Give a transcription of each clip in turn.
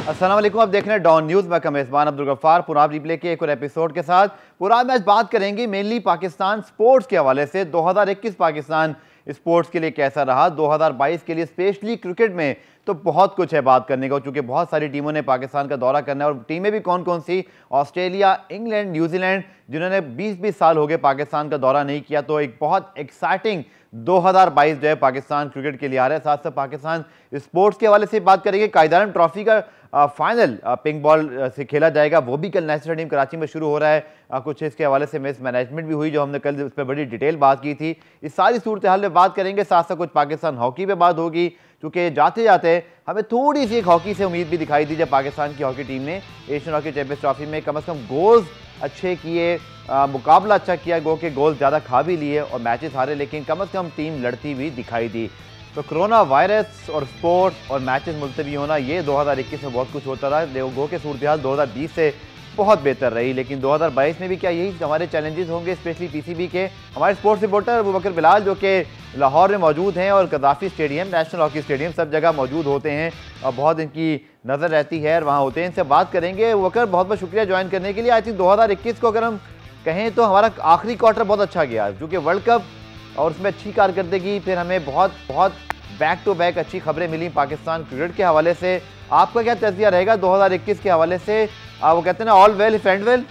अस्सलाम वालेकुम, आप देख रहे हैं डॉन न्यूज़। मैं मेज़बान अब्दुल गफ्फार पुराब रिप्ले के एक और एपिसोड के साथ। पूरा मैच बात करेंगे मेनली पाकिस्तान स्पोर्ट्स के हवाले से। 2021 पाकिस्तान स्पोर्ट्स के लिए कैसा रहा, 2022 के लिए स्पेशली क्रिकेट में तो बहुत कुछ है बात करने को, क्योंकि बहुत सारी टीमों ने पाकिस्तान का दौरा करना है। और टीमें भी कौन कौन सी, ऑस्ट्रेलिया, इंग्लैंड, न्यूजीलैंड, जिन्होंने 20-20 साल हो गए पाकिस्तान का दौरा नहीं किया। तो एक बहुत एक्साइटिंग 2022 जो है पाकिस्तान क्रिकेट के लिए आ रहा है। साथ साथ पाकिस्तान स्पोर्ट्स के हवाले से बात करेंगे। कायदारन ट्रॉफी का फाइनल पिंक बॉल से खेला जाएगा, वो भी कल नेशनल स्टेडियम कराची में शुरू हो रहा है। कुछ इसके हवाले से मैच मैनेजमेंट भी हुई, जो हमने कल उस पर बड़ी डिटेल बात की थी। इस सारी सूरत हाल में बात करेंगे। साथ साथ कुछ पाकिस्तान हॉकी पे बात होगी, क्योंकि जाते जाते हमें थोड़ी सी एक हॉकी से उम्मीद भी दिखाई दी, जब पाकिस्तान की हॉकी टीम ने एशियन हॉकी चैंपियंस ट्रॉफी में कम से कम गोल्स अच्छे किए, मुकाबला अच्छा किया, गो के गोल्स ज़्यादा खा भी लिए और मैचेस हारे, लेकिन कम से कम टीम लड़ती हुई दिखाई दी। तो कोरोना वायरस और स्पोर्ट्स और मैचेस मुलतवी होना, ये 2021 में बहुत कुछ होता रहा। गो के सूरत हाल 2020 से बहुत बेहतर रही, लेकिन 2022 में भी क्या यही हमारे चैलेंजेस होंगे, स्पेशली पीसीबी के। हमारे स्पोर्ट्स रिपोर्टर अबू बकर बिलाल, जो कि लाहौर में मौजूद हैं और कदाफी स्टेडियम, नेशनल हॉकी स्टेडियम, सब जगह मौजूद होते हैं और बहुत इनकी नज़र रहती है और वहाँ होते हैं। इनसे बात करेंगे। बकर, बहुत बहुत शुक्रिया ज्वाइन करने के लिए। आई थिंक 2021 को अगर हम कहें तो हमारा आखिरी क्वार्टर बहुत अच्छा गया, क्योंकि वर्ल्ड कप और उसमें अच्छी कारकर्दगी, फिर हमें बहुत बहुत बैक टू बैक अच्छी खबरें मिली पाकिस्तान क्रिकेट के हवाले से। आपका क्या तज़किया रहेगा 2021 के हवाले से? वो कहते हैं ना, all well if and well.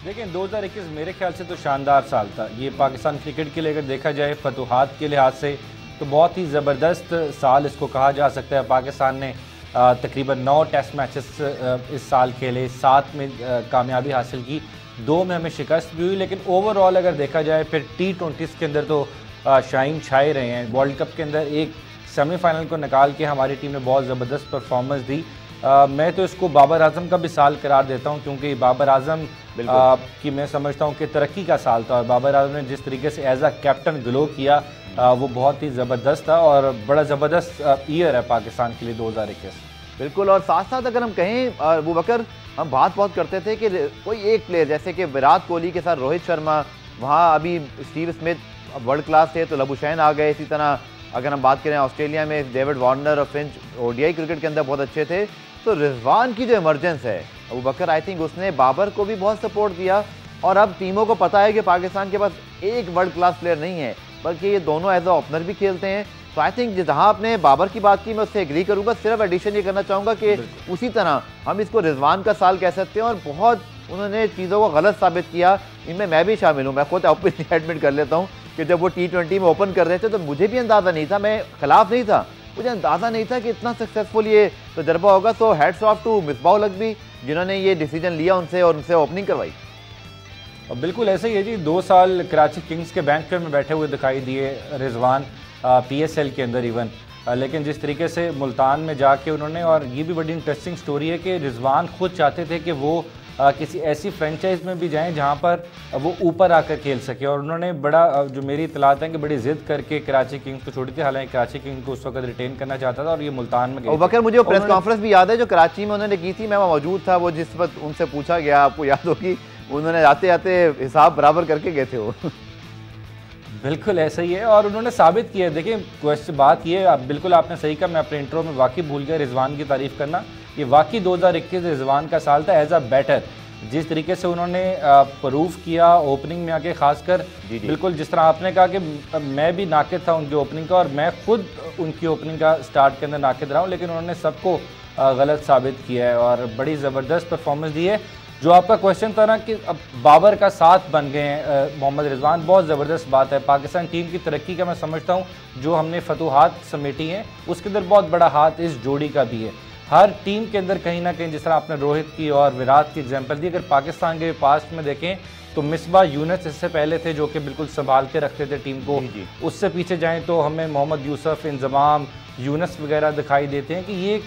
देखिए, 2021 मेरे ख्याल से तो शानदार साल था ये पाकिस्तान क्रिकेट के लिए। अगर देखा जाए फतूहात के लिहाज से तो बहुत ही ज़बरदस्त साल इसको कहा जा सकता है। पाकिस्तान ने तकरीबन 9 टेस्ट मैचेस इस साल खेले, 7 में कामयाबी हासिल की, 2 में हमें शिकस्त भी हुई। लेकिन ओवरऑल अगर देखा जाए फिर T20 के अंदर तो शाइन छाए रहे हैं। वर्ल्ड कप के अंदर एक सेमीफाइनल को निकाल के हमारी टीम ने बहुत ज़बरदस्त परफॉर्मेंस दी। मैं तो इसको बाबर आजम का भी साल करार देता हूं, क्योंकि बाबर आजम की मैं समझता हूं कि तरक्की का साल था। और बाबर आजम ने जिस तरीके से एज अ कैप्टन ग्लो किया, वो बहुत ही ज़बरदस्त था और बड़ा ज़बरदस्त ईयर है पाकिस्तान के लिए 2021। बिल्कुल। और साथ साथ अगर हम कहें अबू बकर, हम बात बहुत करते थे कि कोई एक प्लेयर, जैसे कि विराट कोहली के साथ रोहित शर्मा, वहाँ अभी स्टीव स्मिथ वर्ल्ड क्लास थे तो लबुशैन आ गए। इसी तरह अगर हम बात करें ऑस्ट्रेलिया में डेविड वार्नर और फिंच ओडीआई क्रिकेट के अंदर बहुत अच्छे थे। तो रिजवान की जो इमरजेंस है अबू बकर, आई थिंक उसने बाबर को भी बहुत सपोर्ट दिया। और अब टीमों को पता है कि पाकिस्तान के पास एक वर्ल्ड क्लास प्लेयर नहीं है, बल्कि ये दोनों एज अ ओपनर भी खेलते हैं। तो आई थिंक जहाँ आपने बाबर की बात की, मैं उससे एग्री करूँगा। सिर्फ एडिशन ये करना चाहूँगा कि उसी तरह हम इसको रिजवान का साल कह सकते हैं। और बहुत उन्होंने चीज़ों को गलत साबित किया, इनमें मैं भी शामिल हूँ। मैं खुद ओपन एडमिट कर लेता हूँ कि जब वो T20 में ओपन कर रहे थे तो मुझे भी अंदाज़ा नहीं था, मैं खिलाफ नहीं था, मुझे अंदाज़ा नहीं था कि इतना सक्सेसफुल ये तजर्बा होगा। तो hats off to Misbah ul Haq भी, जिन्होंने ये डिसीजन लिया उनसे और उनसे ओपनिंग करवाई। और बिल्कुल ऐसे ही है जी। 2 साल कराची किंग्स के बैंक में बैठे हुए दिखाई दिए रिजवान, PSL के अंदर इवन। लेकिन जिस तरीके से मुल्तान में जाके उन्होंने, और ये भी बड़ी इंटरेस्टिंग स्टोरी है कि रिजवान खुद चाहते थे कि वो किसी ऐसी फ्रेंचाइज में भी जाएं जहां पर वो ऊपर आकर खेल सके। और उन्होंने बड़ा, जो मेरी इतलात है कि बड़ी जिद करके कराची किंग्स को छोड़ी थी। हालांकि कराची किंग्स को उस वक्त रिटेन करना चाहता था और ये मुल्तान में गए। बकर, मुझे वो प्रेस कॉन्फ्रेंस भी याद है जो कराची में उन्होंने की थी, मैं वहाँ मौजूद था। वो जिस वक्त उनसे पूछा गया, आपको याद होगी, उन्होंने आते आते हिसाब बराबर करके गए थे वो। बिल्कुल ऐसा ही है और उन्होंने साबित किया। देखिए, क्वेश्चन बात ये, बिल्कुल आपने सही कहा, मैं अपने इंट्रो में वाकई भूल गया रिजवान की तारीफ करना। ये वाकई 2021 रिजवान का साल था एज अ बैटर। जिस तरीके से उन्होंने प्रूफ किया ओपनिंग में आके, खासकर बिल्कुल जिस तरह आपने कहा कि मैं भी नाकिद था उनकी ओपनिंग का और मैं खुद उनकी ओपनिंग का स्टार्ट के अंदर नाकिद रहा हूँ, लेकिन उन्होंने सबको गलत साबित किया है और बड़ी ज़बरदस्त परफॉर्मेंस दी है। जो आपका क्वेश्चन था ना कि अब बाबर का साथ बन गए हैं मोहम्मद रिजवान, बहुत ज़बरदस्त बात है। पाकिस्तान टीम की तरक्की का मैं समझता हूँ जो हमने फतूहात समेटी हैं उसके अंदर बहुत बड़ा हाथ इस जोड़ी का भी है। हर टीम के अंदर कहीं ना कहीं, जिस तरह आपने रोहित की और विराट की एग्जांपल दी, अगर पाकिस्तान के पास्ट में देखें तो मिसबाह यूनुस इससे पहले थे जो कि बिल्कुल संभाल के रखते थे टीम को। उससे पीछे जाएं तो हमें मोहम्मद यूसुफ, इंजमाम, यूनुस वगैरह दिखाई देते हैं कि ये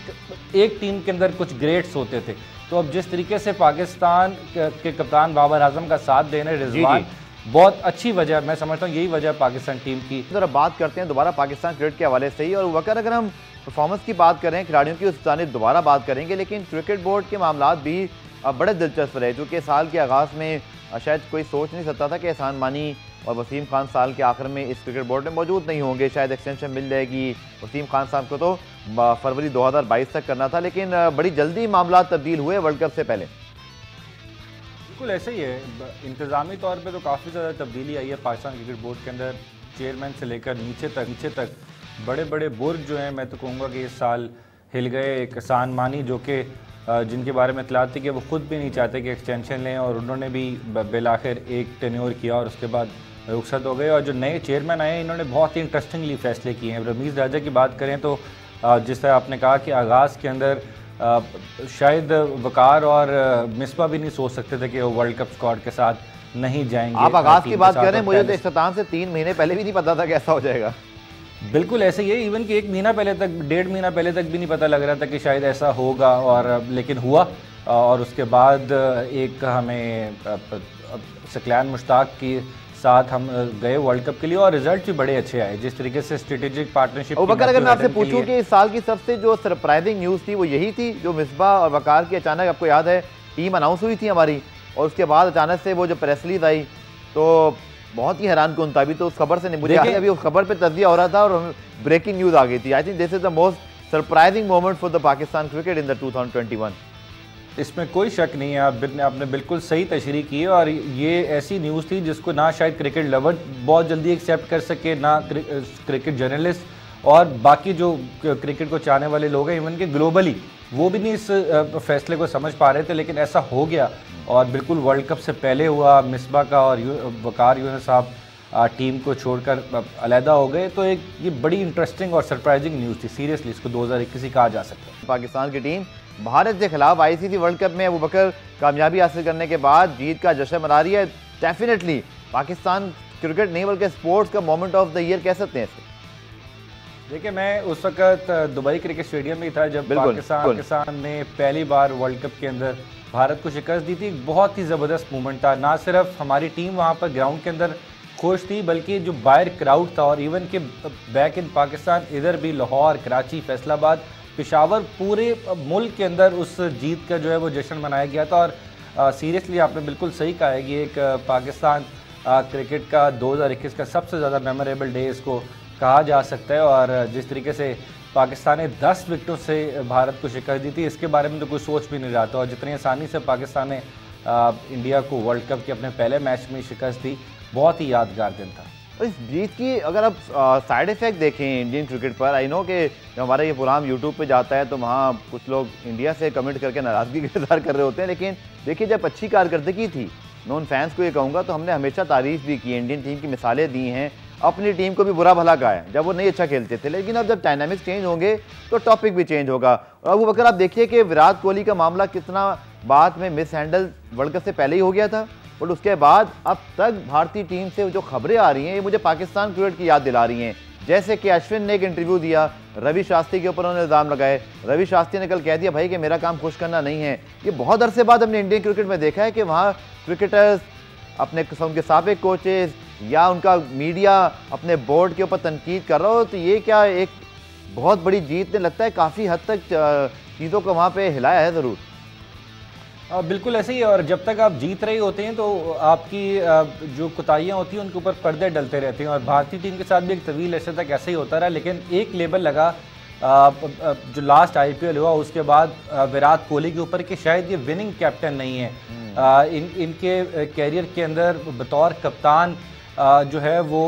एक टीम के अंदर कुछ ग्रेट्स होते थे। तो अब जिस तरीके से पाकिस्तान के कप्तान बाबर आजम का साथ देने रिजवान, बहुत अच्छी वजह, मैं समझता हूँ यही वजह पाकिस्तान टीम की। जरा बात करते हैं दोबारा पाकिस्तान क्रिकेट के हवाले से ही। और वकर, अगर हम परफॉर्मेंस की बात करें, खिलाड़ियों की, उस जानिब दोबारा बात करेंगे, लेकिन क्रिकेट बोर्ड के मामला भी बड़े दिलचस्प रहे, क्योंकि साल के आगाज़ में शायद कोई सोच नहीं सकता था कि एहसान मानी और वसीम खान साल के आखिर में इस क्रिकेट बोर्ड में मौजूद नहीं होंगे। शायद एक्सटेंशन मिल जाएगी। वसीम खान साहब को तो फरवरी 2022 तक करना था, लेकिन बड़ी जल्दी मामला तब्दील हुए वर्ल्ड कप से पहले। बिल्कुल ऐसे ही है, इंतज़ामी तौर पे तो काफ़ी ज़्यादा तब्दीली आई है पाकिस्तान क्रिकेट बोर्ड के अंदर। चेयरमैन से लेकर नीचे तक बड़े बड़े बुर्ज जो हैं, मैं तो कहूँगा कि इस साल हिल गए। किसान मानी जो कि जिनके बारे में इतलात थी कि वो खुद भी नहीं चाहते कि एक्सटेंशन लें, और उन्होंने भी बिलाखिर एक टेन्योर किया और उसके बाद रुखसत हो गए। और जो नए चेयरमैन आए हैं इन्होंने बहुत ही इंटरेस्टिंगली फैसले किए हैं। रमीज़ राजा की बात करें तो जिस तरह आपने कहा कि आगाज़ के अंदर शायद वकार और मिसबा भी नहीं सोच सकते थे कि वो वर्ल्ड कप स्क्वाड के साथ नहीं जाएंगे। आप आगाज़ की बात करें, मुझे तो इख्तिताम से 3 महीने पहले भी नहीं पता था कि ऐसा हो जाएगा। बिल्कुल ऐसे ही है, इवन कि 1 महीना पहले तक, 1.5 महीना पहले तक भी नहीं पता लग रहा था कि शायद ऐसा होगा, और लेकिन हुआ। और उसके बाद एक हमें सकलान मुश्ताक के साथ हम गए वर्ल्ड कप के लिए और रिजल्ट भी बड़े अच्छे आए। जिस तरीके से स्ट्रेटेजिक पार्टनरशिप। अगर मैं आपसे पूछूं कि इस साल की सबसे जो सरप्राइजिंग न्यूज़ थी वो यही थी जो मिसबा और वकार की अचानक, आपको याद है टीम अनाउंस हुई थी हमारी, और उसके बाद अचानक से वो जो प्रेस रिलीज आई तो बहुत ही हैरान कौन था। अभी तो उस खबर से नहीं, मुझे अभी उस खबर पे तजिया हो रहा था और ब्रेकिंग न्यूज़ आ गई थी। I think this is the most surprising moment for the Pakistan cricket in the 2021। इसमें कोई शक नहीं है, आपने बिल्कुल सही तशरीह की। और ये ऐसी न्यूज़ थी जिसको ना शायद क्रिकेट लवर बहुत जल्दी एक्सेप्ट कर सके, ना क्रिकेट जर्नलिस्ट और बाकी जो क्रिकेट को चाहने वाले लोग हैं, इवन के ग्लोबली वो भी नहीं इस फैसले को समझ पा रहे थे। लेकिन ऐसा हो गया और बिल्कुल वर्ल्ड कप से पहले हुआ। मिसबा का और वकार यूनुस साहब टीम को छोड़कर अलहदा हो गए, तो एक ये बड़ी इंटरेस्टिंग और सरप्राइजिंग न्यूज़ थी। सीरियसली इसको 2021 ही कहा जा सकता है। पाकिस्तान की टीम भारत के खिलाफ आईसीसी वर्ल्ड कप में अबू बकर कामयाबी हासिल करने के बाद जीत का जश्न मना रही है। डेफिनेटली पाकिस्तान क्रिकेट नहीं बल्कि स्पोर्ट्स का मोमेंट ऑफ द ईयर कह सकते हैं इसे। देखिए, मैं उस वक्त दुबई क्रिकेट स्टेडियम में था जब पाकिस्तान ने पहली बार वर्ल्ड कप के अंदर भारत को शिकस्त दी थी। बहुत ही ज़बरदस्त मूवमेंट था। ना सिर्फ हमारी टीम वहाँ पर ग्राउंड के अंदर खुश थी, बल्कि जो बाहर क्राउड था और इवन के बैक इन पाकिस्तान, इधर भी लाहौर, कराची, फैसलाबाद, पेशावर, पूरे मुल्क के अंदर उस जीत का जो है वो जश्न मनाया गया था। और सीरियसली आपने बिल्कुल सही कहा है कि एक पाकिस्तान क्रिकेट का 2021 का सबसे ज़्यादा मेमोरेबल डे इसको कहा जा सकता है। और जिस तरीके से पाकिस्तान ने 10 विकेटों से भारत को शिकस्त दी थी, इसके बारे में तो कोई सोच भी नहीं रहा था। और जितनी आसानी से पाकिस्तान ने इंडिया को वर्ल्ड कप के अपने पहले मैच में शिकस्त दी, बहुत ही यादगार दिन था। और इस जीत की अगर आप साइड इफ़ेक्ट देखें इंडियन क्रिकेट पर, आई नो कि जब हमारा ये प्रोग्राम यूट्यूब पे जाता है तो वहाँ कुछ लोग इंडिया से कमेंट करके नाराज़गी का इज़हार कर रहे होते हैं, लेकिन देखिए जब अच्छी कारकर्दगी थी, नॉन फैंस को ये कहूँगा, तो हमने हमेशा तारीफ़ भी की, इंडियन टीम की मिसालें दी हैं, अपनी टीम को भी बुरा भला कहा है जब वो नहीं अच्छा खेलते थे। लेकिन अब जब डायनामिक्स चेंज होंगे तो टॉपिक भी चेंज होगा। और अबू बकर, आप देखिए कि विराट कोहली का मामला कितना बाद में मिस हैंडल वर्ल्ड कप से पहले ही हो गया था, बट उसके बाद अब तक भारतीय टीम से जो खबरें आ रही हैं ये मुझे पाकिस्तान क्रिकेट की याद दिला रही हैं। जैसे कि अश्विन ने एक इंटरव्यू दिया, रवि शास्त्री के ऊपर उन्होंने इल्ज़ाम लगाए। रवि शास्त्री ने कल कह दिया भाई कि मेरा काम खुश करना नहीं है। ये बहुत अरसे बाद हमने इंडियन क्रिकेट में देखा है कि वहाँ क्रिकेटर्स अपने उनके साबिक कोचेस या उनका मीडिया अपने बोर्ड के ऊपर तनकीद कर रहा हो। तो ये क्या एक बहुत बड़ी जीत ने लगता है काफ़ी हद तक चीज़ों को वहाँ पे हिलाया है ज़रूर। बिल्कुल ऐसे ही है। और जब तक आप जीत रहे होते हैं तो आपकी जो कुताहियाँ होती हैं उनके ऊपर पर्दे डलते रहते हैं। और भारतीय टीम के साथ भी एक तवील ऐसे तक ऐसे ही होता रहा, लेकिन एक लेबल लगा जो लास्ट IPL हुआ उसके बाद विराट कोहली के ऊपर कि शायद ये विनिंग कैप्टन नहीं है। इनके कैरियर के अंदर बतौर कप्तान जो है वो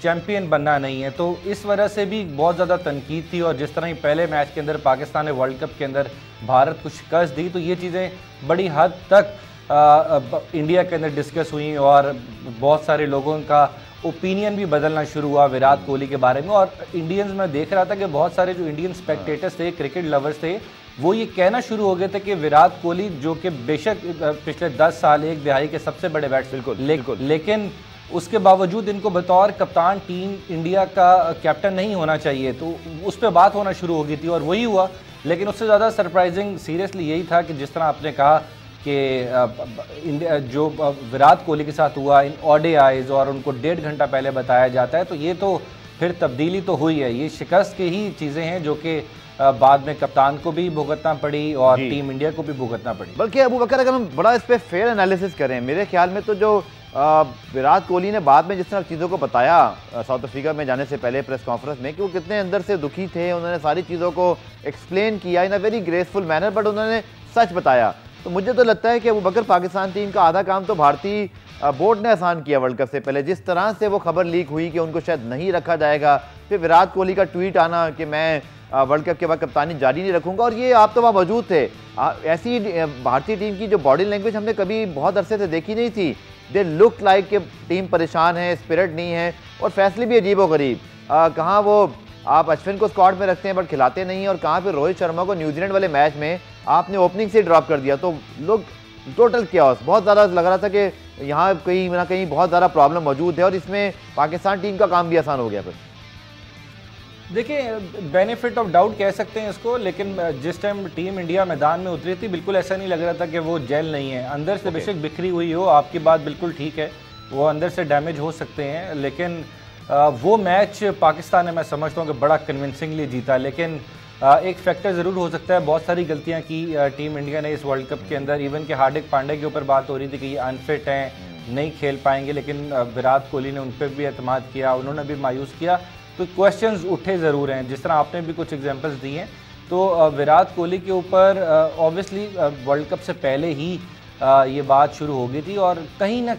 चैम्पियन बनना नहीं है। तो इस वजह से भी बहुत ज़्यादा तनकीद थी। और जिस तरह ही पहले मैच के अंदर पाकिस्तान ने वर्ल्ड कप के अंदर भारत को शिकस्त दी, तो ये चीज़ें बड़ी हद तक इंडिया के अंदर डिस्कस हुई और बहुत सारे लोगों का ओपिनियन भी बदलना शुरू हुआ विराट कोहली के बारे में। और इंडियंस में देख रहा था कि बहुत सारे जो इंडियन स्पेक्टेटर्स थे, क्रिकेट लवर्स थे, वो ये कहना शुरू हो गए थे कि विराट कोहली जो कि बेशक पिछले 10 साल एक दिहाई के सबसे बड़े बैट्समैन, लेकिन उसके बावजूद इनको बतौर कप्तान टीम इंडिया का कैप्टन नहीं होना चाहिए। तो उस पर बात होना शुरू हो गई थी और वही हुआ। लेकिन उससे ज़्यादा सरप्राइजिंग सीरियसली यही था कि जिस तरह आपने कहा कि इंडिया जो विराट कोहली के साथ हुआ इन ODIs और उनको 1.5 घंटा पहले बताया जाता है, तो ये तो फिर तब्दीली तो हुई है। ये शिकस्त की ही चीज़ें हैं जो कि बाद में कप्तान को भी भुगतना पड़ी और टीम इंडिया को भी भुगतना पड़ी। बल्कि अबू बकर, अगर हम बड़ा इस पर फेयर एनालिसिस करें, मेरे ख्याल में तो जो विराट कोहली ने बाद में जिस तरह चीज़ों को बताया साउथ अफ्रीका में जाने से पहले प्रेस कॉन्फ्रेंस में कि वो कितने अंदर से दुखी थे, उन्होंने सारी चीज़ों को एक्सप्लेन किया in a very graceful manner, but उन्होंने सच बताया। तो मुझे तो लगता है कि अबू बकर पाकिस्तान टीम का आधा काम तो भारतीय बोर्ड ने आसान किया वर्ल्ड कप से पहले। जिस तरह से वो खबर लीक हुई कि उनको शायद नहीं रखा जाएगा, फिर विराट कोहली का ट्वीट आना कि मैं वर्ल्ड कप के बाद कप्तानी जारी नहीं रखूंगा, और ये आप तो वहाँ मौजूद थे। ऐसी भारतीय टीम की जो बॉडी लैंग्वेज हमने कभी बहुत अरसे से देखी नहीं थी। दे लुक लाइक कि टीम परेशान है, स्पिरिट नहीं है, और फैसले भी अजीब व गरीब। कहाँ वो आप अश्विन को स्क्वाड में रखते हैं बट खिलाते नहीं, और कहाँ पे रोहित शर्मा को न्यूजीलैंड वाले मैच में आपने ओपनिंग से ड्रॉप कर दिया। तो लोग टोटल क्याओस, बहुत ज़्यादा लग रहा था कि यहाँ कहीं ना कहीं बहुत ज़्यादा प्रॉब्लम मौजूद है, और इसमें पाकिस्तान टीम का काम भी आसान हो गया। फिर देखिए, बेनिफिट ऑफ डाउट कह सकते हैं इसको, लेकिन जिस टाइम टीम इंडिया मैदान में उतरी थी बिल्कुल ऐसा नहीं लग रहा था कि वो जेल नहीं है। अंदर से बेशक बिखरी हुई हो, आपकी बात बिल्कुल ठीक है, वो अंदर से डैमेज हो सकते हैं, लेकिन वो मैच पाकिस्तान ने मैं समझता हूँ कि बड़ा कन्विंसिंगली जीता। लेकिन एक फैक्टर ज़रूर हो सकता है, बहुत सारी गलतियाँ की टीम इंडिया ने इस वर्ल्ड कप के अंदर। इवन कि हार्दिक पांड्या के ऊपर बात हो रही थी कि ये अनफिट हैं, नहीं खेल पाएंगे, लेकिन विराट कोहली ने उन पर भी एतमाद किया, उन्होंने भी मायूस किया। तो क्वेश्चंस उठे ज़रूर हैं, जिस तरह आपने भी कुछ एग्जांपल्स दी हैं। तो विराट कोहली के ऊपर ऑब्वियसली वर्ल्ड कप से पहले ही ये बात शुरू हो गई थी, और कहीं ना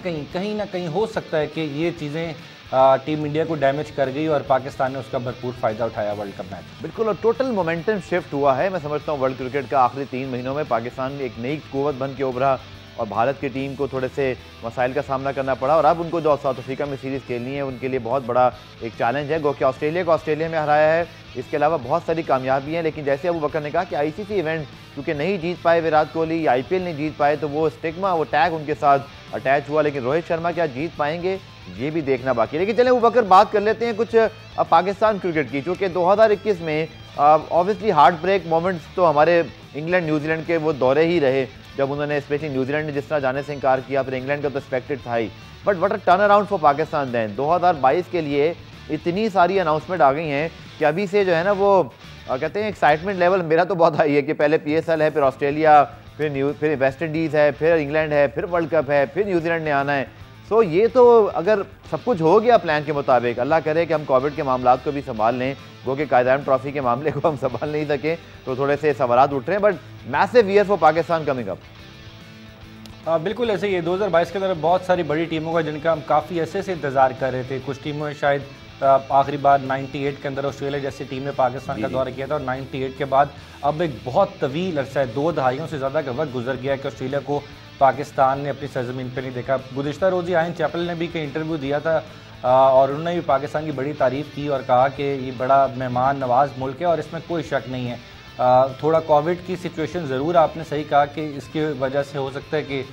कहीं हो सकता है कि ये चीज़ें टीम इंडिया को डैमेज कर गई और पाकिस्तान ने उसका भरपूर फ़ायदा उठाया वर्ल्ड कप मैच। बिल्कुल, और टोटल मोमेंटम शिफ्ट हुआ है। मैं समझता हूँ वर्ल्ड क्रिकेट का आखिरी 3 महीनों में पाकिस्तान एक नई कुव्वत बन के उभरा, और भारत की टीम को थोड़े से मसाइल का सामना करना पड़ा, और अब उनको जो साउथ अफ्रीका में सीरीज़ खेलनी है उनके लिए बहुत बड़ा एक चैलेंज है। गो कि ऑस्ट्रेलिया को ऑस्ट्रेलिया में हराया है, इसके अलावा बहुत सारी कामयाबी हैं। लेकिन जैसे अबू बकर ने कहा कि आईसीसी इवेंट क्योंकि नहीं जीत पाए विराट कोहली, आईपीएल नहीं जीत पाए, तो वो स्टिग्मा, वो टैग उनके साथ अटैच हुआ। लेकिन रोहित शर्मा क्या जीत पाएंगे, ये भी देखना बाकी है। लेकिन चलें अबू बकर, बात कर लेते हैं कुछ पाकिस्तान क्रिकेट की, चूँकि 2021 में ऑब्वियसली हार्ट ब्रेक मोमेंट्स तो हमारे इंग्लैंड न्यूजीलैंड के वो दौरे ही रहे, जब उन्होंने स्पेशली न्यूजीलैंड ने जिस तरह जाने से इनकार किया, फिर इंग्लैंड का तो एक्सपेक्टेड था ही। But what a turn around for Pakistan then. 2022 के लिए इतनी सारी अनाउंसमेंट आ गई हैं कि अभी से जो है ना वो कहते हैं एक्साइटमेंट लेवल मेरा तो बहुत हाई है कि पहले PSL है, फिर ऑस्ट्रेलिया, फिर वेस्ट इंडीज़ है, फिर इंग्लैंड है, फिर वर्ल्ड कप है, फिर न्यूजीलैंड ने आना है। सो ये तो अगर सब कुछ हो गया प्लान के मुताबिक, अल्लाह करे कि हम कोविड के मामला को भी संभाल लें, वो कि कायदान ट्रॉफी के मामले को हम संभाल नहीं सके, तो थोड़े से सवालात उठ रहे हैं। But massive year for Pakistan coming up. बिल्कुल ऐसे ही है। 2022 के अंदर बहुत सारी बड़ी टीमों का जिनका हम काफ़ी ऐसे से इंतज़ार कर रहे थे। कुछ टीमों ने शायद आखिरी बार 98 के अंदर ऑस्ट्रेलिया जैसी टीम ने पाकिस्तान का दौरा किया था, और 98 के बाद अब एक बहुत तवील अरसा है, 2 दहाइयों से ज़्यादा का वक्त गुजर गया कि ऑस्ट्रेलिया को पाकिस्तान ने अपनी सरजमीन पर नहीं देखा। गुज़िश्ता रोज़ ही आयन चैपल ने भी कई इंटरव्यू दिया था, और उन्होंने भी पाकिस्तान की बड़ी तारीफ़ की और कहा कि ये बड़ा मेहमान नवाज मुल्क है और इसमें कोई शक नहीं है। थोड़ा कोविड की सिचुएशन ज़रूर आपने सही कहा कि इसकी वजह से हो सकता है कि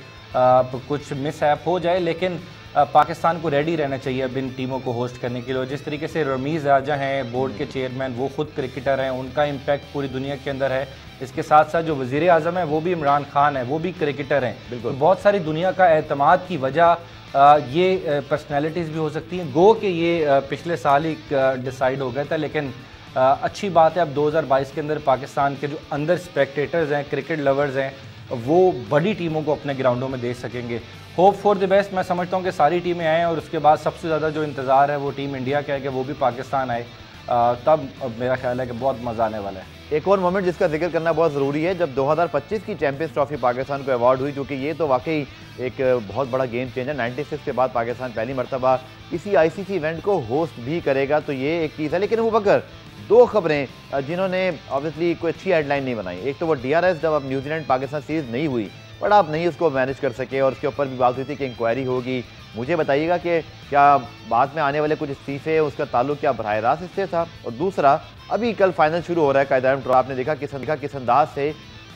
कुछ मिसहैप हो जाए, लेकिन पाकिस्तान को रेडी रहना चाहिए अब इन टीमों को होस्ट करने के लिए। जिस तरीके से रमीज़ राजा हैं बोर्ड के चेयरमैन, वो खुद क्रिकेटर हैं, उनका इम्पैक्ट पूरी दुनिया के अंदर है। इसके साथ साथ जो वज़ीर आज़म है वो भी इमरान खान है, वो भी क्रिकेटर हैं। बिल्कुल, बहुत सारी दुनिया का एतमाद की वजह ये पर्सनैलिटीज़ भी हो सकती हैं। गो कि ये पिछले साल ही डिसाइड हो गया था, लेकिन अच्छी बात है अब 2022 के अंदर पाकिस्तान के जो अंदर स्पेक्टेटर्स हैं, क्रिकेट लवर्स हैं, वो बड़ी टीमों को अपने ग्राउंडों में देख सकेंगे। Hope for the best. मैं समझता हूँ कि सारी टीमें आएँ, और उसके बाद सबसे ज़्यादा जो इंतज़ार है वो टीम इंडिया का है कि वो भी पाकिस्तान आए, तब मेरा ख्याल है कि बहुत मज़ा आने वाला है। एक और मोमेंट जिसका जिक्र करना बहुत ज़रूरी है, जब 2025 की चैंपियंस ट्रॉफी पाकिस्तान को अवार्ड हुई, क्योंकि ये तो वाकई एक बहुत बड़ा गेम चेंजर। 96 के बाद पाकिस्तान पहली मरतबा किसी ICC इवेंट को होस्ट भी करेगा, तो ये एक चीज़ है। लेकिन अबू बकर, 2 खबरें जिन्होंने ऑब्वियसली कोई अच्छी हेडलाइन नहीं बनाई। एक तो वो DRS, जब अब न्यूजीलैंड पाकिस्तान सीरीज़ नहीं हुई, बट आप नहीं उसको मैनेज कर सके, और उसके ऊपर भी बात हुई थी कि इंक्वायरी होगी। मुझे बताइएगा कि क्या बाद में आने वाले कुछ इस्तीफे उसका ताल्लुक क्या बराह रास्त इससे था? और दूसरा, अभी कल फाइनल शुरू हो रहा है कायदान ट्रॉफी, आपने देखा किस अंदाज से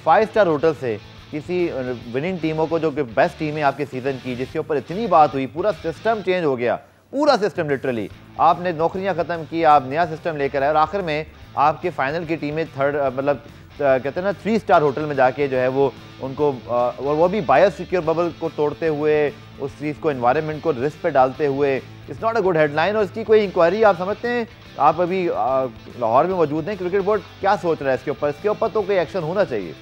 5 स्टार होटल से किसी विनिंग टीमों को, जो कि बेस्ट टीम है आपके सीज़न की, जिसके ऊपर इतनी बात हुई, पूरा सिस्टम चेंज हो गया, पूरा सिस्टम लिटरली। आपने नौकरियां ख़त्म की, आप नया सिस्टम लेकर आए, और आखिर में आपके फाइनल की टीमें कहते हैं ना 3 स्टार होटल में जाके जो है वो उनको वो भी बायो सिक्योर बबल को तोड़ते हुए, उस चीज़ को, एनवायरनमेंट को रिस्क पे डालते हुए। It's not a good headline, और इसकी कोई इंक्वायरी आप समझते हैं? आप अभी लाहौर में मौजूद हैं, क्रिकेट बोर्ड क्या सोच रहा है इसके ऊपर? इसके ऊपर तो कोई एक्शन होना चाहिए।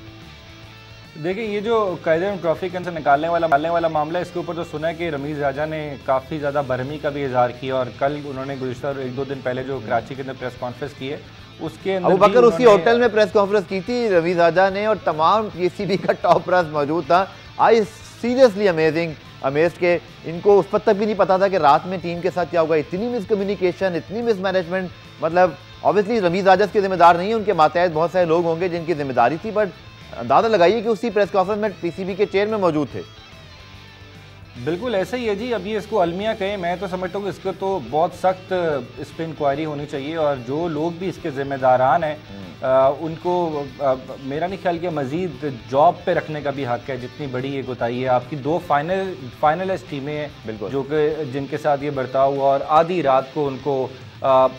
देखिए ये जो कायदे ट्रॉफी के अंदर निकालने वाला मामला है, इसके ऊपर तो सुना है कि रमीज़ राजा ने काफ़ी ज़्यादा बरहमी का भी इजहार किया और कल उन्होंने गुज़िश्ता 1-2 दिन पहले जो कराची के अंदर प्रेस कॉन्फ्रेंस की है उसके अंदर अबू बकर उसी होटल में प्रेस कॉन्फ्रेंस की थी रमीज़ राजा ने और तमाम पीसीबी का टॉप प्रेस मौजूद था। आई सीरियसली अमेज्ड के इनको उस वक्त तक भी नहीं पता था कि रात में टीम के साथ क्या होगा। इतनी मिसकम्युनिकेशन, इतनी मिसमैनेजमेंट, मतलब ऑब्वियसली रमीज़ राजा के जिम्मेदार नहीं है, उनके मातहत बहुत सारे लोग होंगे जिनकी जिम्मेदारी थी, बट अंदाजा लगाइए कि उसी प्रेस कॉन्फ्रेंस में पीसीबी के चेयरमैन मौजूद थे। बिल्कुल ऐसा ही है जी। अभी इसको अलमिया कहें, मैं तो समझता हूँ कि इसको तो बहुत सख्त इस पर इंक्वायरी होनी चाहिए और जो लोग भी इसके जिम्मेदारान हैं उनको मेरा नहीं ख्याल कि मज़ीद जॉब पे रखने का भी हक है। जितनी बड़ी ये कोताही है, आपकी 2 फाइनलिस्ट टीमें हैं जो कि जिनके साथ ये बर्ताव हुआ और आधी रात को उनको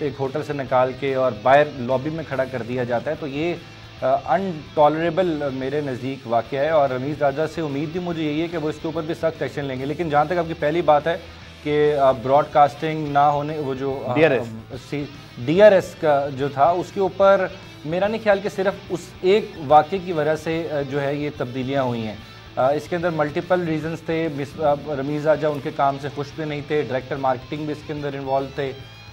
एक होटल से निकाल के और बाहर लॉबी में खड़ा कर दिया जाता है, तो ये अनटॉलरेबल मेरे नज़दीक वाक़या है। और रमीज़ राजा से उम्मीद भी मुझे यही है कि वो इसके ऊपर भी सख्त एक्शन लेंगे। लेकिन जहाँ तक आपकी पहली बात है कि ब्रॉडकास्टिंग ना होने, वो जो DRS का जो था उसके ऊपर मेरा नहीं ख्याल कि सिर्फ उस एक वाक़े की वजह से जो है ये तब्दीलियाँ हुई हैं। इसके अंदर मल्टीपल रीज़न्स थे। रमीज़ राजा उनके काम से खुश भी नहीं थे, डायरेक्टर मार्केटिंग भी इसके अंदर इन्वॉल्व थे,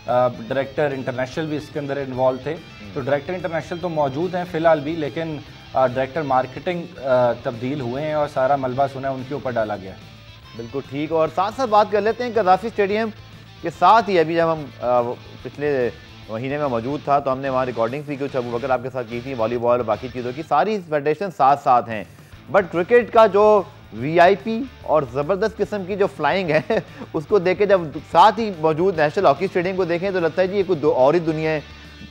डायरेक्टर इंटरनेशनल भी इसके अंदर इन्वॉल्व थे। तो डायरेक्टर इंटरनेशनल तो मौजूद हैं फ़िलहाल भी, लेकिन डायरेक्टर मार्केटिंग तब्दील हुए हैं और सारा मलबा सुना है उनके ऊपर डाला गया। बिल्कुल ठीक। और साथ साथ बात कर लेते हैं गद्दाफी स्टेडियम के साथ ही। अभी जब हम पिछले महीने में मौजूद था तो हमने वहाँ रिकॉर्डिंग्स भी कुछ अबू बकर आपके साथ की थी, वॉलीबॉल और बाकी चीज़ों की, सारी फेडरेशन साथ साथ हैं। बट क्रिकेट का जो VIP और ज़बरदस्त किस्म की जो फ्लाइंग है उसको देखे जब साथ ही मौजूद नेशनल हॉकी स्टेडियम को देखें तो लगता है जी ये कुछ और ही दुनिया है।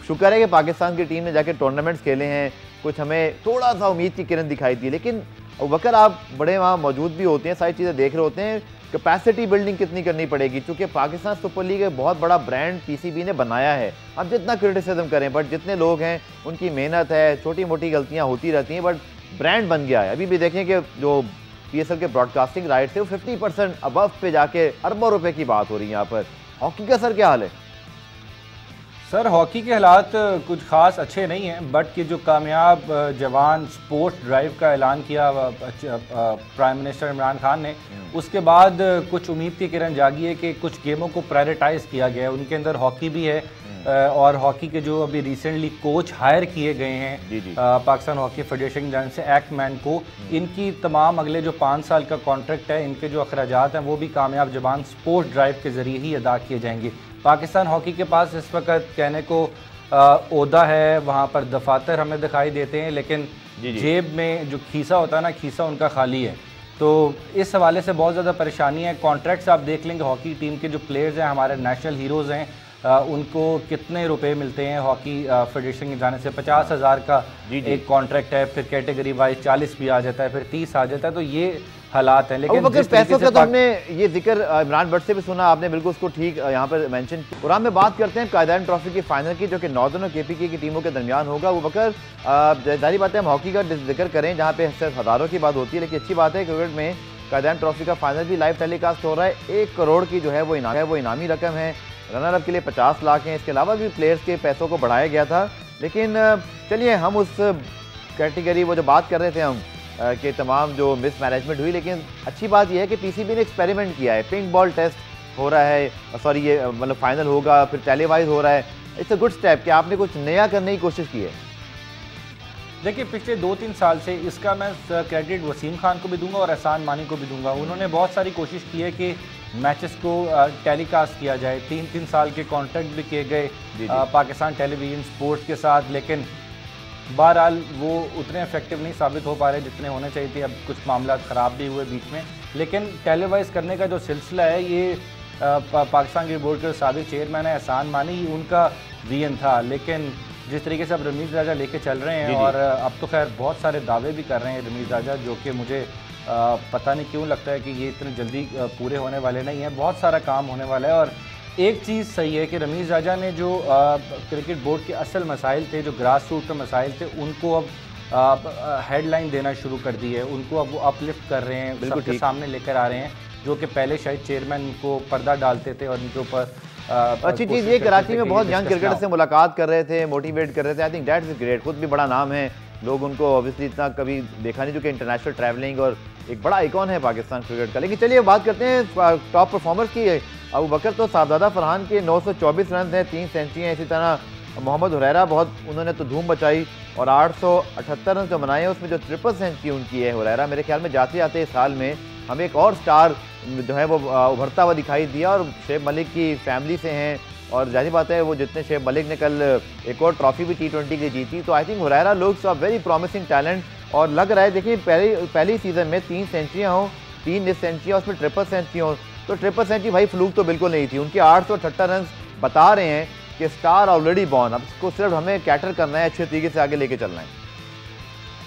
शुक्र है कि पाकिस्तान की टीम ने जाके टूर्नामेंट्स खेले हैं, कुछ हमें थोड़ा सा उम्मीद की किरण दिखाई दी। लेकिन अबू बकर आप बड़े वहाँ मौजूद भी होते हैं, सारी चीज़ें देख रहे होते हैं, कैपेसिटी बिल्डिंग कितनी करनी पड़ेगी, क्योंकि पाकिस्तान सुपर लीग एक बहुत बड़ा ब्रांड पीसीबी ने बनाया है। अब जितना क्रिटिसिज्म करें, बट जितने लोग हैं उनकी मेहनत है, छोटी मोटी गलतियाँ होती रहती हैं, बट ब्रांड बन गया है। अभी भी देखें कि जो PSL के ब्रॉडकास्टिंग राइट थे वो 50% अबव पे जाके अरबों रुपए की बात हो रही है यहाँ पर। हॉकी का सर क्या हाल है? सर हॉकी के हालात कुछ ख़ास अच्छे नहीं हैं, बट कि जो कामयाब जवान स्पोर्ट्स ड्राइव का ऐलान किया प्राइम मिनिस्टर इमरान खान ने, उसके बाद कुछ उम्मीद की किरण जागी है कि कुछ गेमों को प्रायोरिटाइज़ किया गया है। उनके अंदर हॉकी भी है और हॉकी के जो अभी रिसेंटली कोच हायर किए गए हैं पाकिस्तान हॉकी फेडरेशन जाने से एक्टमैन को, इनकी तमाम अगले जो 5 साल का कॉन्ट्रैक्ट है, इनके जो अखराजात हैं वो भी कामयाब जवान स्पोर्ट्स ड्राइव के ज़रिए ही अदा किए जाएंगे। पाकिस्तान हॉकी के पास इस वक्त कहने को ओहदा है, वहाँ पर दफातर हमें दिखाई देते हैं, लेकिन जेब में जो खीसा होता है ना, खीसा उनका खाली है। तो इस हवाले से बहुत ज़्यादा परेशानी है। कॉन्ट्रैक्ट्स आप देख लेंगे, हॉकी टीम के जो प्लेयर्स हैं, हमारे नेशनल हीरोज़ हैं, उनको कितने रुपए मिलते हैं हॉकी फेडरेशन के जाने से। 50,000 का एक कॉन्ट्रैक्ट है, फिर कैटेगरी वाइज 40 भी आ जाता है, फिर 30 आ जाता है। तो ये हालात हैं। लेकिन पैसों का तो हमने ये जिक्र इमरान भट्ट से भी सुना, आपने बिल्कुल उसको ठीक यहाँ पर मेंशन। और हम बात करते हैं कायदान ट्रॉफी की फाइनल की, जो कि नॉर्दर्न और KPK की टीमों के दरमियान होगा। वो बकर जारी बात है, हम हॉकी का जिक्र करें जहाँ पे सिर्फ हज़ारों की बात होती है, लेकिन अच्छी बात है क्रिकेट में कायदान ट्रॉफी का फाइनल भी लाइव टेलीकास्ट हो रहा है। 1 करोड़ की जो है वो इनामी रकम है, रनर अप के लिए 50 लाख हैं। इसके अलावा भी प्लेयर्स के पैसों को बढ़ाया गया था। लेकिन चलिए हम उस कैटेगरी वो जो बात कर रहे थे हम कि तमाम जो मिसमैनेजमेंट हुई, लेकिन अच्छी बात यह है कि PCB ने एक्सपेरिमेंट किया है। पिंक बॉल टेस्ट हो रहा है, सॉरी ये मतलब फाइनल होगा, फिर टेलीवाइज हो रहा है। इट्स अ गुड स्टेप कि आपने कुछ नया करने की कोशिश की है। देखिए पिछले 2-3 साल से इसका मैं क्रेडिट वसीम खान को भी दूंगा और एहसान मानी को भी दूंगा। उन्होंने बहुत सारी कोशिश की है कि मैचेस को टेलीकास्ट किया जाए। 3-3 साल के कॉन्ट्रैक्ट भी किए गए पाकिस्तान टेलीविज़न स्पोर्ट्स के साथ, लेकिन बहरहाल वो उतने इफेक्टिव नहीं साबित हो पा रहे जितने होने चाहिए थे। अब कुछ मामला ख़राब भी हुए बीच में, लेकिन टेलीवाइज करने का जो सिलसिला है ये पाकिस्तान क्रिकेट बोर्ड के साबिक चेयरमैन है एहसान मानी, उनका विजन था। लेकिन जिस तरीके से अब रमीज़ राजा लेके चल रहे हैं, और अब तो खैर बहुत सारे दावे भी कर रहे हैं रमीज़ राजा, जो कि मुझे पता नहीं क्यों लगता है कि ये इतने जल्दी पूरे होने वाले नहीं हैं। बहुत सारा काम होने वाला है। और एक चीज़ सही है कि रमीज़ राजा ने जो क्रिकेट बोर्ड के असल मसाइल थे, जो ग्रास रूट के मसाइल थे, उनको अब हेडलाइन देना शुरू कर दी है। उनको अब वो अपलिफ्ट कर रहे हैं, सबके सामने लेकर आ रहे हैं, जो कि पहले शायद चेयरमैन को पर्दा डालते थे और उनके ऊपर अच्छी चीज़ ये कराची में बहुत यंग क्रिकेटर से मुलाकात कर रहे थे, मोटिवेट कर रहे थे। I think that is great. खुद भी बड़ा नाम है लोग उनको ऑब्वियसली इतना कभी देखा नहीं, जो कि इंटरनेशनल ट्रैवलिंग और एक बड़ा आइकॉन है पाकिस्तान क्रिकेट का। लेकिन चलिए बात करते हैं टॉप परफॉर्मर्स की। अबू बकर तो साहबजादा फरहान के 924 रन हैं, 3 सेंचुरी हैं। इसी तरह मोहम्मद हुरैरा बहुत उन्होंने तो धूम मचाई और 878 रन जो बनाए हैं, उसमें जो ट्रिपल सेंचुरी उनकी है हुरैरा, मेरे ख्याल में जाते जाते इस साल में हमें एक और स्टार जो है वो उभरता हुआ दिखाई दिया। और शेब मलिक की फैमिली से हैं और जाहिर बात है वो जितने शेब मलिक ने कल एक और ट्रॉफी भी T20 की जीती, तो I think Huraira looks a very promising talent. और लग रहा है देखिए पहली सीज़न में 3 सेंचुरियाँ हों, 3 सेंचुरियाँ, उसमें ट्रिपल सेंचुरी हो, तो ट्रिपल सेंचुरी भाई फ्लूक तो बिल्कुल नहीं थी। उनके 878 रन बता रहे हैं कि स्टार ऑलरेडी बॉर्न, अब इसको सिर्फ हमें कैटर करना है, अच्छे तरीके से आगे लेके चलना है।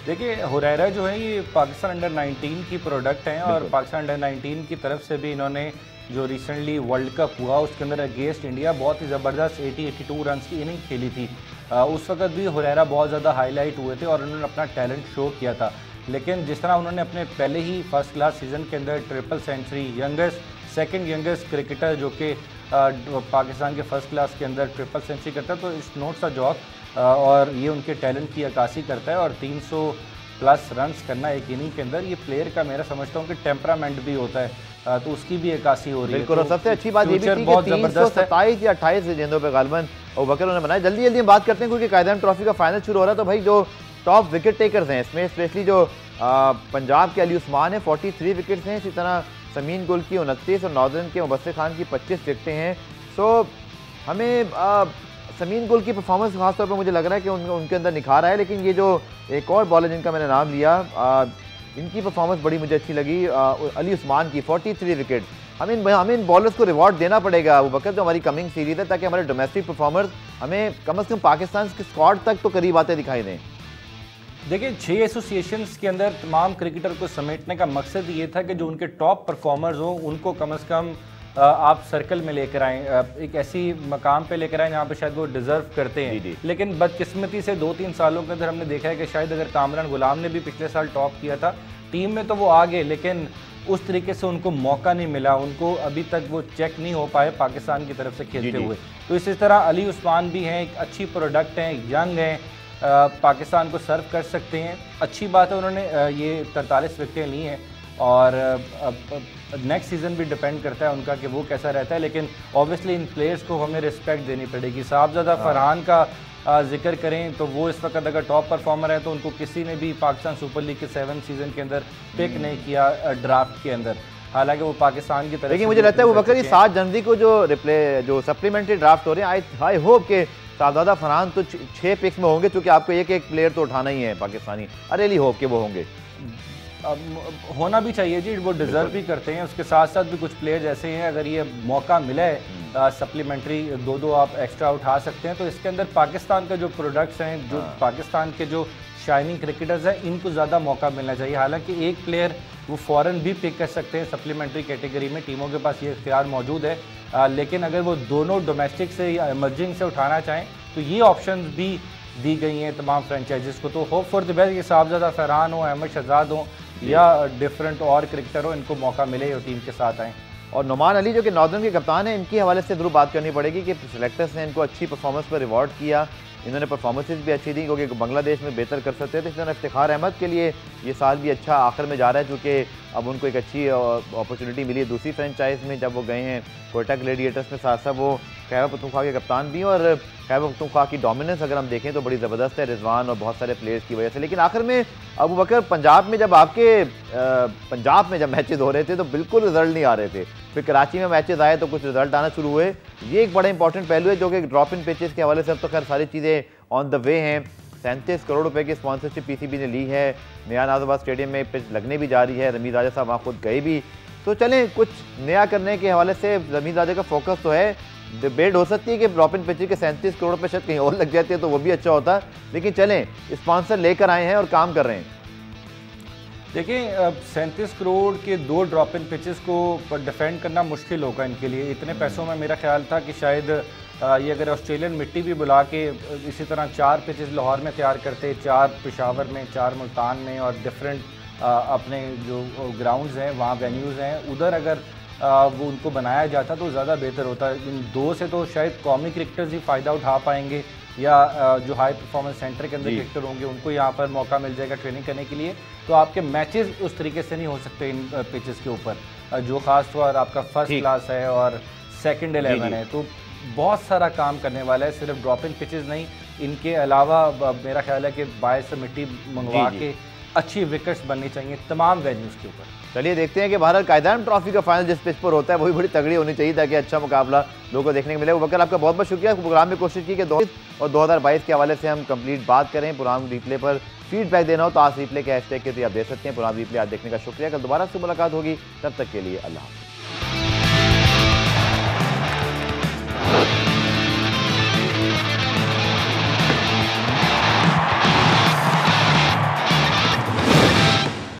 देखिए हुरैरा जो है ये पाकिस्तान अंडर 19 की प्रोडक्ट हैं और पाकिस्तान अंडर 19 की तरफ से भी इन्होंने जो रिसेंटली वर्ल्ड कप हुआ उसके अंदर अगेंस्ट इंडिया बहुत ही ज़बरदस्त 82 रन की इनिंग खेली थी। उस वक्त भी हुरैरा बहुत ज़्यादा हाईलाइट हुए थे और उन्होंने अपना टैलेंट शो किया था। लेकिन जिस तरह उन्होंने अपने पहले ही फर्स्ट क्लास सीज़न के अंदर triple century, second youngest cricketer जो कि पाकिस्तान के फर्स्ट क्लास के अंदर ट्रिपल सेंचुरी करता है, तो इट्स नॉट अ जॉब और ये उनके टैलेंट की अक्कासी करता है। और 300 प्लस रन्स करना एक इनिंग के अंदर, ये प्लेयर का मेरा समझता हूँ कि टेम्परामेंट भी होता है, तो उसकी भी अक्कासी हो रही है। बिल्कुल, और सबसे अच्छी बात ये भी थी कि 327 या 28 गेंदों पे गालिबन अबू बकर उन्होंने बनाया। जल्दी जल्दी हम बात करते हैं क्योंकि कायदान ट्रॉफी का फाइनल शुरू हो रहा है। तो भाई जो टॉप विकेट टेकर्स हैं इसमें स्पेशली जो पंजाब के अली उस्मान है 43 विकेट्स हैं, इसी तरह समीन गुल की 29 और नॉर्दर्न के मुबस्सिर खान की 25 विकेटें हैं। सो हमें समीन गुल की परफॉर्मेंस खासतौर पर मुझे लग रहा है कि उनके अंदर निखार आया। लेकिन ये जो एक और बॉलर जिनका मैंने नाम लिया, इनकी परफॉर्मेंस बड़ी मुझे अच्छी लगी, अली उस्मान की 43 विकेट। हमें इन बॉलर्स को रिवॉर्ड देना पड़ेगा अबू बकर, जो हमारी कमिंग सीरीज है, ताकि हमारे डोमेस्टिक परफॉर्मर्स हमें कम से कम पाकिस्तान के स्क्वाड तक तो करीब आते दिखाई दें। देखिए 6 एसोसिएशंस के अंदर तमाम क्रिकेटर को समेटने का मकसद ये था कि जो उनके टॉप परफॉर्मर्स हों उनको कम से कम आप सर्कल में लेकर आएँ, एक ऐसी मकाम पे लेकर आएँ जहाँ पे शायद वो डिज़र्व करते हैं। लेकिन बदकिस्मती से 2-3 सालों के अंदर हमने देखा है कि शायद अगर कामरान गुलाम ने भी पिछले साल टॉप किया था टीम में तो वो आ गए, लेकिन उस तरीके से उनको मौका नहीं मिला, उनको अभी तक वो चेक नहीं हो पाए पाकिस्तान की तरफ से खेलते हुए। तो इसी तरह अली उस्मान भी हैं, एक अच्छी प्रोडक्ट हैं, यंग हैं, पाकिस्तान को सर्व कर सकते हैं। अच्छी बात है उन्होंने ये 43 विकेटें ली हैं और नेक्स्ट सीज़न भी डिपेंड करता है उनका कि वो कैसा रहता है। लेकिन ऑब्वियसली इन प्लेयर्स को हमें रिस्पेक्ट देनी पड़ेगी। साहबजादा फरहान का जिक्र करें तो वो इस वक्त अगर टॉप परफॉर्मर है तो उनको किसी ने भी पाकिस्तान सुपर लीग के 7 सीज़न के अंदर पिक नहीं किया ड्राफ्ट के अंदर, हालांकि वो पाकिस्तान की तरफ। लेकिन मुझे लगता है वो बकर 7 जनवरी को जो सप्लीमेंटरी ड्राफ्ट हो रहे हैं, आई होप के साहबजादा फरहान तो 6 पिक्स में होंगे, क्योंकि आपको एक प्लेयर तो उठाना ही है पाकिस्तानी। आई रियली होप के वो होंगे, होना भी चाहिए जी, वो डिज़र्व भी करते हैं। उसके साथ साथ भी कुछ प्लेयर्स ऐसे हैं अगर ये मौका मिला है सप्लीमेंट्री 2-2 आप एक्स्ट्रा उठा सकते हैं, तो इसके अंदर पाकिस्तान का जो प्रोडक्ट्स हैं, जो पाकिस्तान के जो शाइनिंग क्रिकेटर्स हैं, इनको ज़्यादा मौका मिलना चाहिए। हालांकि एक प्लेयर वो फ़ौरन भी पिक कर सकते हैं सप्लीमेंट्री कैटेगरी में, टीमों के पास ये इख्तियार मौजूद है, लेकिन अगर वो दोनों डोमेस्टिक से या इमर्जिंग से उठाना चाहें तो ये ऑप्शन भी दी गई हैं तमाम फ्रेंचाइजीज़ को। तो होप फॉर द बेस्ट, ये साहबजादा फरहान हो, अहमद शहजाद हो या डिफरेंट और क्रिकेटर हो, इनको मौका मिले और टीम के साथ आएँ। और नुमान अली जो कि नॉर्दर्न के कप्तान हैं, इनकी हवाले से जरूर बात करनी पड़ेगी कि सिलेक्टर्स ने इनको अच्छी परफॉर्मेंस पर रिवॉर्ड किया, इन्होंने परफॉर्मेंसेज भी अच्छी दी क्योंकि बांग्लादेश में बेहतर कर सकते थे। इस तरह इफ्तिखार अहमद के लिए ये साल भी अच्छा आखिर में जा रहा है, क्योंकि अब उनको एक अच्छी अपॉर्चुनिटी मिली है दूसरी फ्रेंचाइज में जब वो गए हैं कोयटा ग्लेडिएटर्स में। साथ साथ वो खैबर पख्तूनख्वा के कप्तान भी, और खैबर पख्तूनख्वा की डोमिनेंस अगर हम देखें तो बड़ी ज़बरदस्त है रिजवान और बहुत सारे प्लेयर्स की वजह से। लेकिन आखिर में अबू बकर पंजाब में जब मैचेस हो रहे थे तो बिल्कुल रिजल्ट नहीं आ रहे थे, फिर कराची में मैचेस आए तो कुछ रिजल्ट आना शुरू हुए। ये एक बड़ा इंपॉर्टेंट पहलू है जो कि ड्रॉप इन पिचेस के हवाले से अब तो खैर सारी चीज़ें ऑन द वे हैं। 37 करोड़ रुपए की स्पॉन्सरशिप पीसीबी ने ली है, नया नाज़ाबाद स्टेडियम में पिच लगने भी जा रही है, रमीज़ राजा साहब वहाँ खुद गए भी। तो चलें, कुछ नया करने के हवाले से रमीज़ राजा का फोकस तो है। डिबेट हो सकती है कि ड्रॉप इन पिचेस के 37 करोड़ रुपये शायद कहीं और लग जाते हैं तो वो भी अच्छा होता, लेकिन चलें स्पॉन्सर लेकर आए हैं और काम कर रहे हैं। देखिए 37 करोड़ के 2 ड्रॉप इन पिचेस को डिफेंड करना मुश्किल होगा इनके लिए। इतने पैसों में मेरा ख्याल था कि शायद ये अगर ऑस्ट्रेलियन मिट्टी भी बुला के इसी तरह 4 पिचेस लाहौर में तैयार करते, 4 पेशावर में, 4 मुल्तान में और डिफरेंट अपने जो ग्राउंड्स हैं वहाँ वेन्यूज़ हैं, उधर अगर वो उनको बनाया जाता तो ज़्यादा बेहतर होता। इन 2 से तो शायद कौमी क्रिकेटर्स ही फ़ायदा उठा पाएंगे, या जो हाई परफॉर्मेंस सेंटर के अंदर क्रिकेटर होंगे उनको यहाँ पर मौका मिल जाएगा ट्रेनिंग करने के लिए। तो आपके मैचेस उस तरीके से नहीं हो सकते इन पिचेस के ऊपर, जो खास तौर आपका फर्स्ट क्लास है और सेकंड 11 है, तो बहुत सारा काम करने वाला है। सिर्फ ड्रॉपिंग पिचेस नहीं, इनके अलावा मेरा ख्याल है कि बाहर से मिट्टी मंगवा के अच्छी विकेट्स बननी चाहिए तमाम वेन्यूज़ के ऊपर। चलिए देखते हैं कि भारत कायदान ट्रॉफी का फाइनल जिस पिच पर होता है वही बड़ी तगड़ी होनी चाहिए ताकि अच्छा मुकाबला लोगों को देखने को मिले। वकर आपका बहुत बहुत शुक्रिया। प्रोग्राम में कोशिश की कि 2022 के हवाले से हम कंप्लीट बात करें। पुरान रिप्ले पर फीडबैक देना हो तो आज रिप्ले के हैशटैग के जरिए आप दे सकते हैं। पुरान रिप्ले आज देखने का शुक्रिया। कल दोबारा से मुलाकात होगी, तब तक के लिए अल्लाह हाफ़िज़।